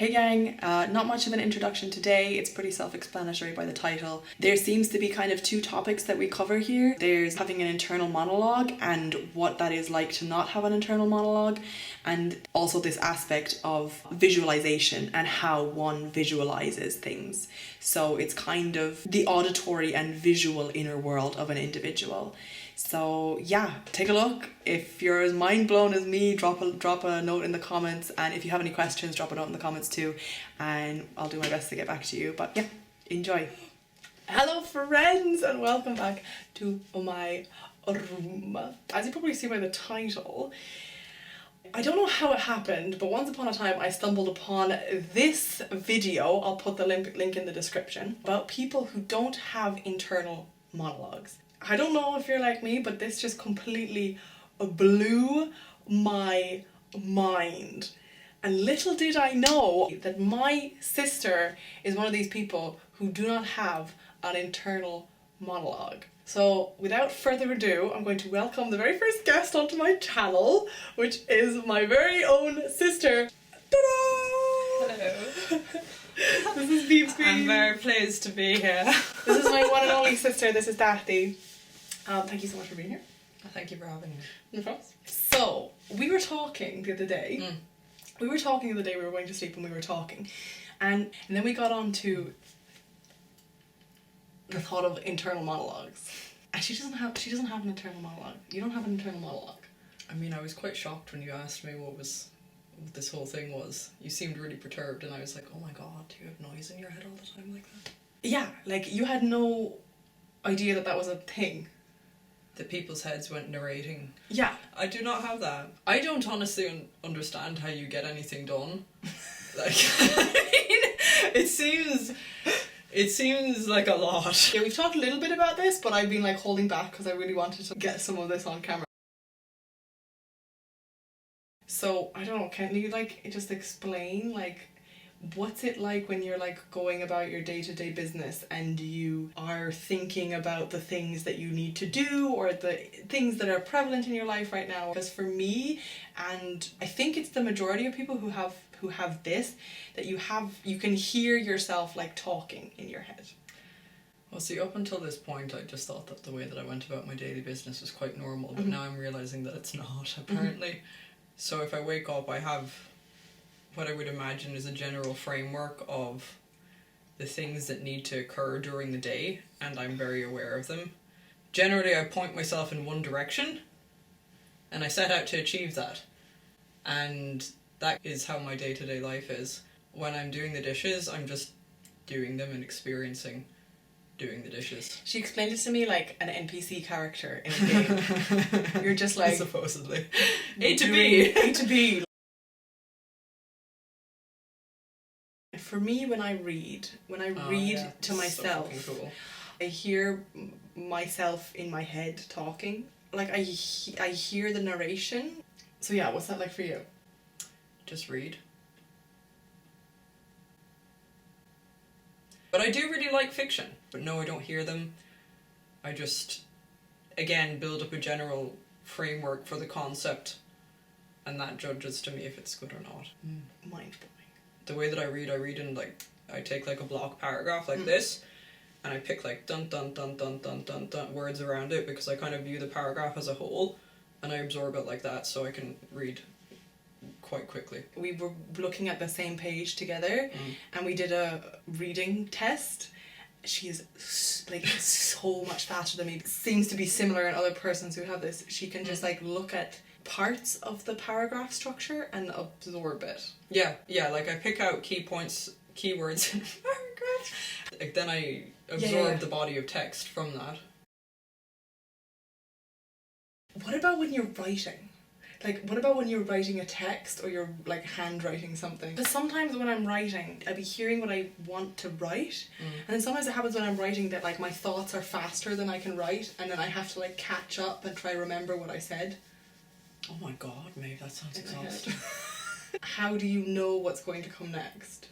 Hey gang, not much of an introduction today. It's pretty self-explanatory by the title. There seems to be kind of two topics that we cover here. There's having an internal monologue and what that is like to not have an internal monologue, and also this aspect of visualization and how one visualizes things. So it's kind of the auditory and visual inner world of an individual. So yeah, take a look. If you're as mind blown as me, drop a note in the comments, and if you have any questions, drop a note in the comments too, and I'll do my best to get back to you. But yeah, enjoy. Hello friends, and welcome back to my room. As you probably see by the title, I don't know how it happened, but once upon a time I stumbled upon this video, I'll put the link in the description, about people who don't have internal monologues. I don't know if you're like me, but this just completely blew my mind. And little did I know that my sister is one of these people who do not have an internal monologue. So without further ado, I'm going to welcome the very first guest onto my channel, which is my very own sister. Ta-da! Hello. This is Beebsy. I'm very pleased to be here. This is my one and only sister. This is Daphne. Thank you so much for being here. Thank you for having me. No problem. So, we were talking the other day. We were going to sleep and we were talking. And then we got on to the thought of internal monologues. And she doesn't have an internal monologue. You don't have an internal monologue. I mean, I was quite shocked when you asked me what this whole thing was. You seemed really perturbed and I was like, oh my god, do you have noise in your head all the time like that? Yeah, like you had no idea that was a thing. That people's heads went narrating. Yeah. I do not have that. I don't honestly understand how you get anything done. Like, I mean, it seems like a lot. Yeah, we've talked a little bit about this, but I've been like holding back because I really wanted to get some of this on camera. So, I don't know, can you like just explain like what's it like when you're like going about your day-to-day business and you are thinking about the things that you need to do or the things that are prevalent in your life right now? Because for me, and I think it's the majority of people who have this, that you can hear yourself like talking in your head. Well, see, up until this point, I just thought that the way that I went about my daily business was quite normal, but now I'm realising that it's not, apparently. So if I wake up, I have what I would imagine is a general framework of the things that need to occur during the day, and I'm very aware of them. Generally, I point myself in one direction, and I set out to achieve that. And that is how my day-to-day life is. When I'm doing the dishes, I'm just doing them and experiencing doing the dishes. She explained it to me like an NPC character in a game. You're just like... Supposedly. A to B. A to B. For me, when I read to myself, so cool. I hear myself in my head talking. Like I hear the narration. So yeah, what's that like for you? Just read. But I do really like fiction. But no, I don't hear them. I just, again, build up a general framework for the concept, and that judges to me if it's good or not. Mind-blowing. The way that I read in like, I take like a block paragraph like this, and I pick like dun dun dun dun dun dun dun words around it, because I kind of view the paragraph as a whole, and I absorb it like that so I can read quite quickly. We were looking at the same page together, and we did a reading test. She is like so much faster than me. It seems to be similar in other persons who have this. She can just like look at parts of the paragraph structure and absorb it. Yeah, like I pick out key points, keywords in a paragraph. Like then I absorb the body of text from that. What about when you're writing? Like, what about when you're writing a text or you're like handwriting something? Because sometimes when I'm writing, I'll be hearing what I want to write, and then sometimes it happens when I'm writing that like my thoughts are faster than I can write, and then I have to like catch up and try remember what I said. Oh my god, Maeve, that sounds exhausting. How do you know what's going to come next?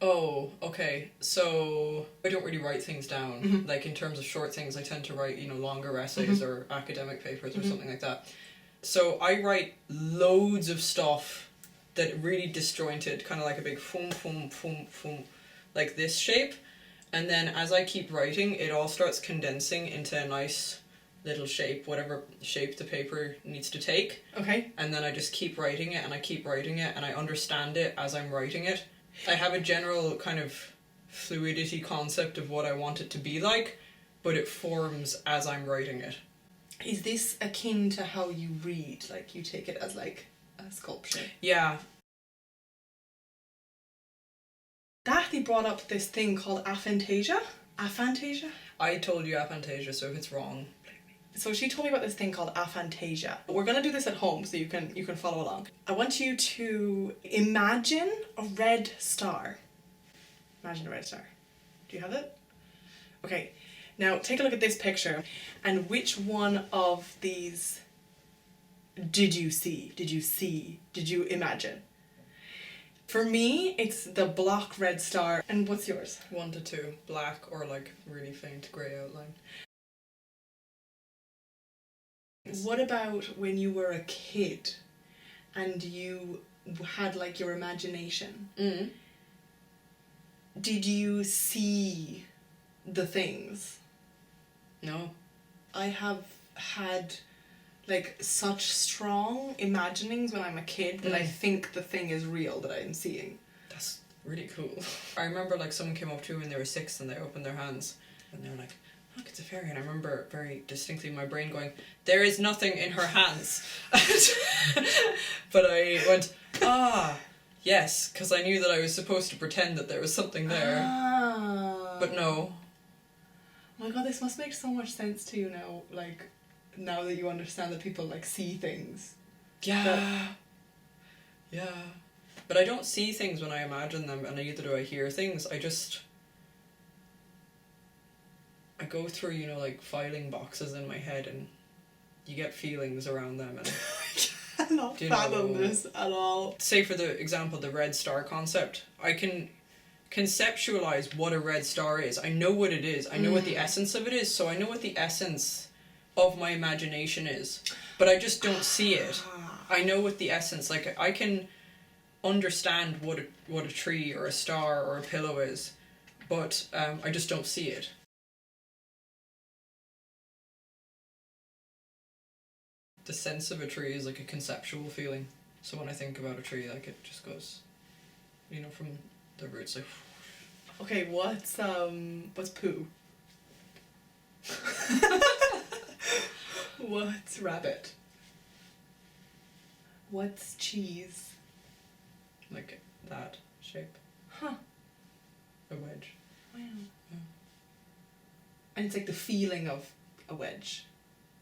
Oh, okay. So I don't really write things down. Like in terms of short things, I tend to write, longer essays or academic papers or something like that. So I write loads of stuff that really disjointed, kind of like a big foom, foom, foom, foom, like this shape. And then as I keep writing, it all starts condensing into a nice little shape, whatever shape the paper needs to take. Okay. And then I just keep writing it, and I keep writing it, and I understand it as I'm writing it. I have a general kind of fluidity concept of what I want it to be like, but it forms as I'm writing it. Is this akin to how you read? Like, you take it as like a sculpture? Yeah. Daphne brought up this thing called aphantasia. Aphantasia? I told you aphantasia, so if it's wrong... So she told me about this thing called aphantasia. We're gonna do this at home so you can follow along. I want you to imagine a red star. Imagine a red star. Do you have it? Okay. Now take a look at this picture, and which one of these did you see? Did you see? Did you imagine? For me, it's the block red star. And what's yours? 1 to 2. Black or like really faint grey outline. What about when you were a kid and you had like your imagination? Mm. Did you see the things? No. I have had like such strong imaginings when I'm a kid that I think the thing is real that I'm seeing. That's really cool. I remember like someone came up to me when they were 6 and they opened their hands and they were like, look, it's a fairy. And I remember very distinctly my brain going, there is nothing in her hands. But I went, yes, because I knew that I was supposed to pretend that there was something there. But no. Oh my god, this must make so much sense to you now, like, now that you understand that people, like, see things. Yeah. Yeah. But I don't see things when I imagine them, and neither do I hear things. I go through, you know, like, filing boxes in my head, and you get feelings around them, and... I cannot fathom this at all. Say, for the example, the red star concept, I can conceptualize what a red star is. I know what it is. I know what the essence of it is, so I know what the essence of my imagination is. But I just don't see it. I know what the essence, like, I can understand what a tree or a star or a pillow is, but I just don't see it. The sense of a tree is like a conceptual feeling. So when I think about a tree, like, it just goes, you know, from the roots, like... Okay, what's poo? What's rabbit? What's cheese? Like that shape. Huh. A wedge. Wow. Yeah. And it's like the feeling of a wedge.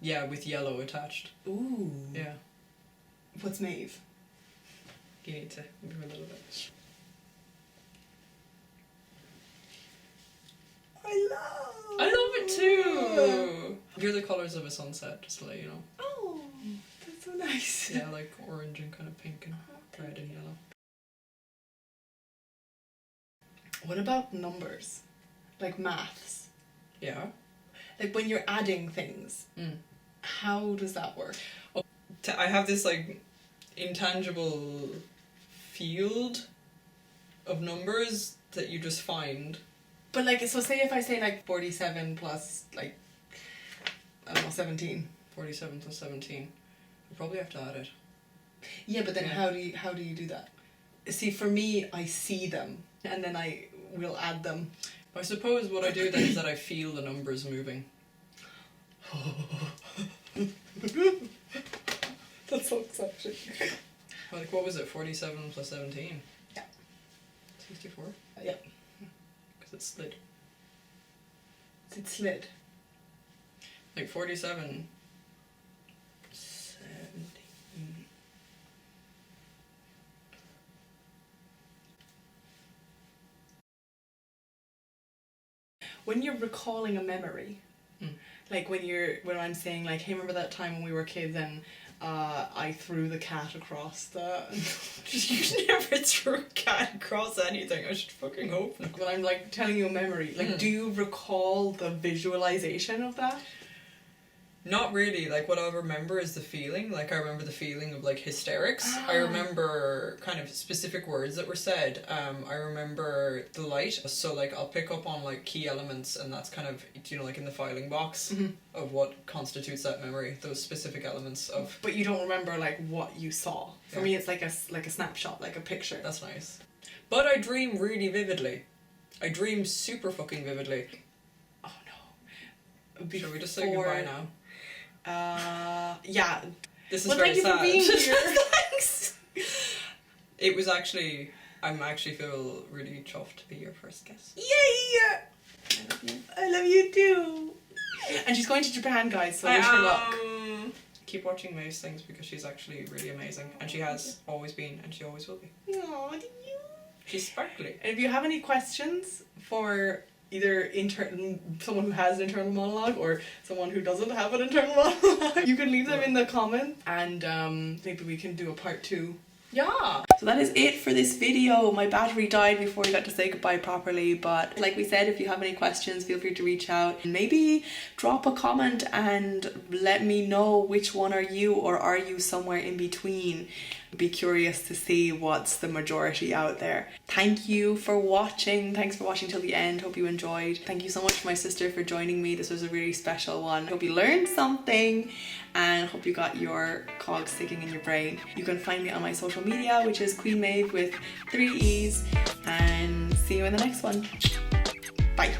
Yeah, with yellow attached. Ooh. Yeah. What's mauve? You need to move a little bit. I love it too! You're the colours of a sunset, just to let you know. Oh, that's so nice. Yeah, like orange and kind of pink and red and yellow. What about numbers? Like maths? Yeah. Like when you're adding things, how does that work? I have this like intangible field of numbers that you just find. But like, so say if I say like 47 plus like, I don't know, 17. 47 plus 17. You probably have to add it. Yeah, but then how do you do that? See, for me, I see them and then I will add them. I suppose what I do then is that I feel the numbers moving. That's so exciting. Like, what was it? 47 plus 17? Yeah. 64? Yeah. Because it slid. It slid. Like 47. 17. When you're recalling a memory, like when I'm saying like, hey, remember that time when we were kids and I threw the cat across the... You never threw a cat across anything. I should fucking hope not. When I'm like telling you a memory, like do you recall the visualization of that? Not really. Like, what I remember is the feeling. Like, I remember the feeling of, like, hysterics. I remember kind of specific words that were said. I remember the light. So, like, I'll pick up on, like, key elements, and that's kind of, you know, like, in the filing box of what constitutes that memory. Those specific elements of... But you don't remember, like, what you saw. For me, it's like a snapshot, like a picture. That's nice. But I dream really vividly. I dream super fucking vividly. Oh, no. Shall we just say goodbye now? Yeah. This is well, very thank you sad. for being here. Thanks. It was actually, I'm actually feel really chuffed to be your first guest. Yay! I love you. I love you too. And she's going to Japan, guys, so wish her luck. Keep watching May's things because she's actually really amazing, and she has always been, and she always will be. Aw, thank you. She's sparkly. And if you have any questions for either someone who has an internal monologue or someone who doesn't have an internal monologue, you can leave them in the comments, and maybe we can do a part 2. Yeah. So that is it for this video. My battery died before we got to say goodbye properly, but like we said, if you have any questions, feel free to reach out and maybe drop a comment and let me know which one are you, or are you somewhere in between. Be curious to see what's the majority out there. Thank you for watching. Thanks for watching till the end. Hope you enjoyed. Thank you so much to my sister for joining me. This was a really special one. Hope you learned something and hope you got your cogs sticking in your brain. You can find me on my social media, which is Queen Maeve with 3 E's, and see you in the next one. Bye.